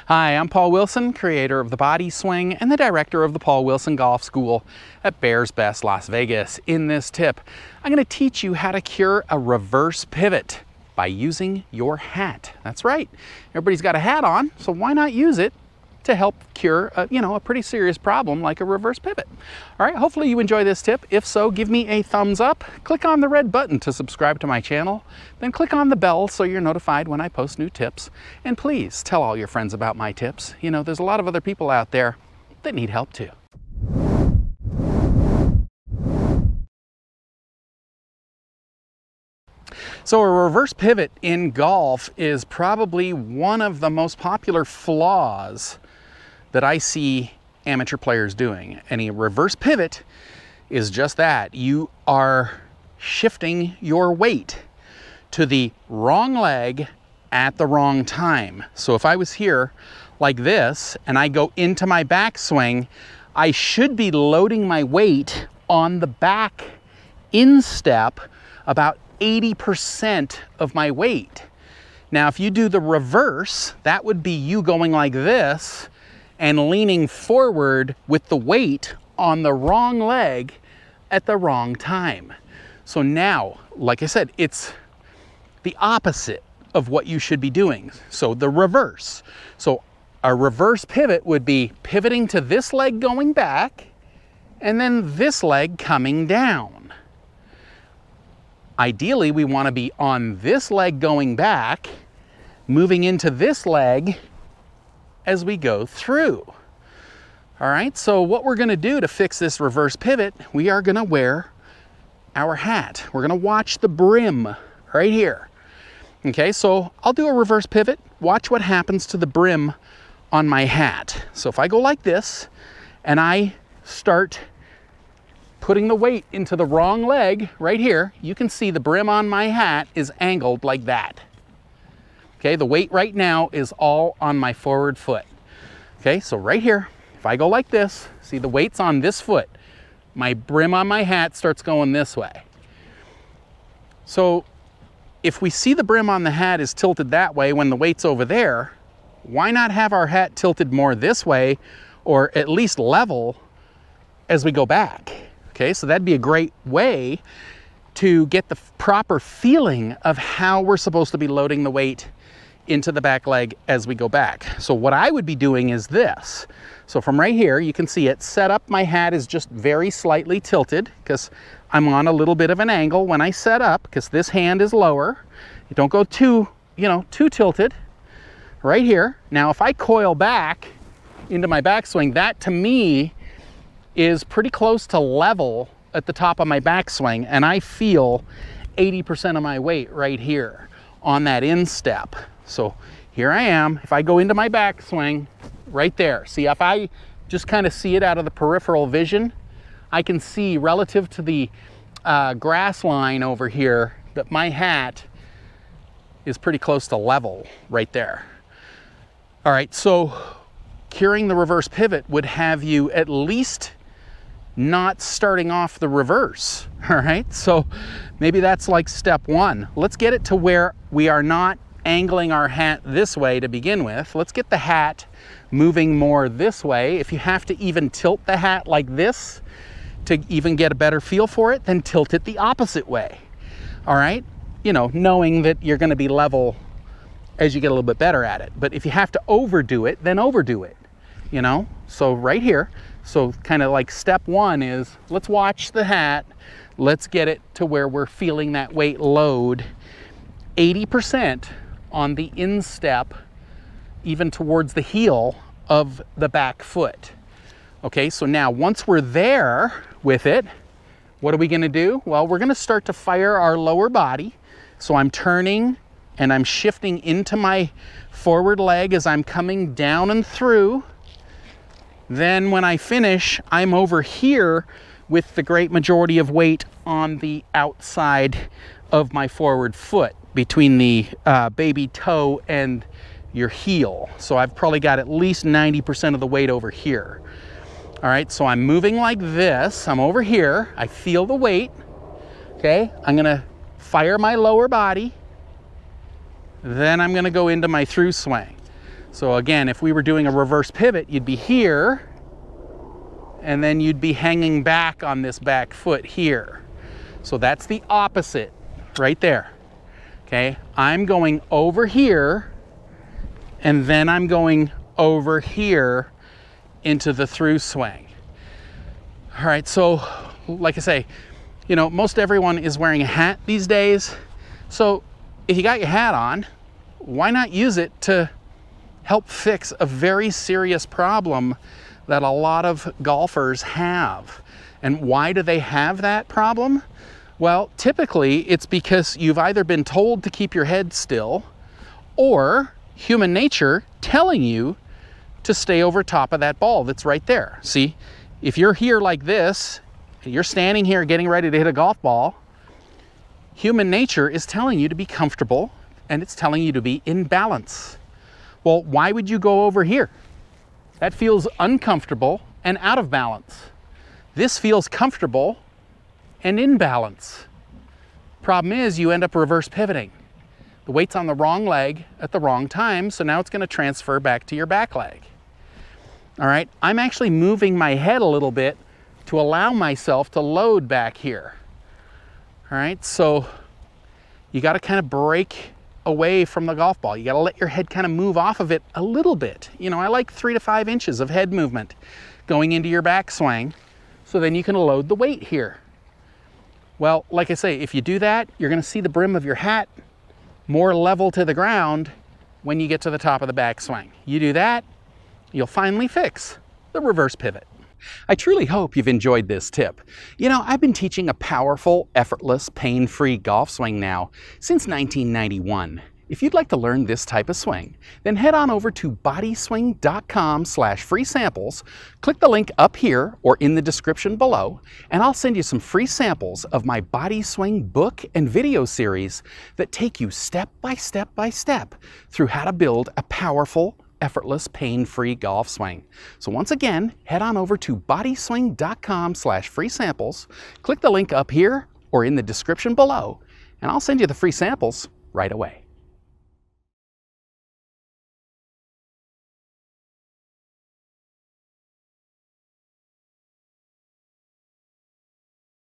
Hi, I'm Paul Wilson, creator of the Body Swing and the director of the Paul Wilson Golf School at Bears Best Las Vegas. In this tip, I'm going to teach you how to cure a reverse pivot by using your hat. That's right. Everybody's got a hat on, so why not use it to help cure a pretty serious problem like a reverse pivot. All right, hopefully you enjoy this tip. If so, give me a thumbs up. Click on the red button to subscribe to my channel. Then click on the bell so you're notified when I post new tips. And please tell all your friends about my tips. You know, there's a lot of other people out there that need help too. So a reverse pivot in golf is probably one of the most popular flaws that I see amateur players doing. And a reverse pivot is just that. You are shifting your weight to the wrong leg at the wrong time. So if I was here like this and I go into my backswing, I should be loading my weight on the back instep about 80% of my weight. Now, if you do the reverse, that would be you going like this and leaning forward with the weight on the wrong leg at the wrong time. So now, like I said, it's the opposite of what you should be doing. So the reverse. So a reverse pivot would be pivoting to this leg going back and then this leg coming down. Ideally, we want to be on this leg going back, moving into this leg as we go through. All right, so what we're going to do to fix this reverse pivot, we are going to wear our hat. We're going to watch the brim right here. Okay, so I'll do a reverse pivot. Watch what happens to the brim on my hat. So if I go like this and I start putting the weight into the wrong leg right here, you can see the brim on my hat is angled like that. Okay, the weight right now is all on my forward foot. Okay, so right here, if I go like this, see the weight's on this foot. My brim on my hat starts going this way. So if we see the brim on the hat is tilted that way when the weight's over there, why not have our hat tilted more this way or at least level as we go back? Okay, so that'd be a great way to get the proper feeling of how we're supposed to be loading the weight into the back leg as we go back. So what I would be doing is this. So from right here, you can see it set up. My hat is just very slightly tilted because I'm on a little bit of an angle when I set up because this hand is lower. You don't go too tilted right here. Now, if I coil back into my backswing, that to me is pretty close to level at the top of my backswing, and I feel 80% of my weight right here on that instep. So here I am. If I go into my backswing right there, see, if I just kind of see it out of the peripheral vision, I can see relative to the grass line over here that my hat is pretty close to level right there. All right, so curing the reverse pivot would have you at least not starting off the reverse. All right, so maybe that's like step one. Let's get it to where we are not angling our hat this way to begin with. Let's get the hat moving more this way. If you have to even tilt the hat like this to even get a better feel for it, then tilt it the opposite way. All right, knowing that you're going to be level as you get a little bit better at it. But if you have to overdo it, then overdo it. So right here, so kind of like step one is let's watch the hat. Let's get it to where we're feeling that weight load 80% on the instep, even towards the heel of the back foot. Okay, so now once we're there with it, what are we going to do? Well, we're going to start to fire our lower body. So I'm turning and I'm shifting into my forward leg as I'm coming down and through. Then when I finish, I'm over here with the great majority of weight on the outside of my forward foot between the baby toe and your heel. So I've probably got at least 90% of the weight over here. All right, so I'm moving like this. I'm over here. I feel the weight. Okay, I'm gonna fire my lower body. Then I'm gonna go into my through swing. So again, if we were doing a reverse pivot, you'd be here, and then you'd be hanging back on this back foot here. So that's the opposite right there. Okay, I'm going over here, and then I'm going over here into the through swing. All right, so like I say, you know, most everyone is wearing a hat these days. So if you got your hat on, why not use it to help fix a very serious problem that a lot of golfers have? And why do they have that problem? Well, typically it's because you've either been told to keep your head still, or human nature telling you to stay over top of that ball that's right there. See, if you're here like this, and you're standing here getting ready to hit a golf ball, human nature is telling you to be comfortable, and it's telling you to be in balance. Well, why would you go over here? That feels uncomfortable and out of balance. This feels comfortable and in balance. Problem is, you end up reverse pivoting. The weight's on the wrong leg at the wrong time, so now it's going to transfer back to your back leg. All right, I'm actually moving my head a little bit to allow myself to load back here. All right, so you got to kind of break away from the golf ball. You got to let your head kind of move off of it a little bit. You know, I like 3 to 5 inches of head movement going into your backswing, so then you can load the weight here. Well, like I say, if you do that, you're going to see the brim of your hat more level to the ground when you get to the top of the backswing. You do that, you'll finally fix the reverse pivot. I truly hope you've enjoyed this tip. You know, I've been teaching a powerful, effortless, pain-free golf swing now since 1991. If you'd like to learn this type of swing, then head on over to bodyswing.com/free samples, click the link up here or in the description below, and I'll send you some free samples of my Body Swing book and video series that take you step by step through how to build a powerful, effortless, pain-free golf swing. So once again, head on over to bodyswing.com/free samples, click the link up here or in the description below, and I'll send you the free samples right away.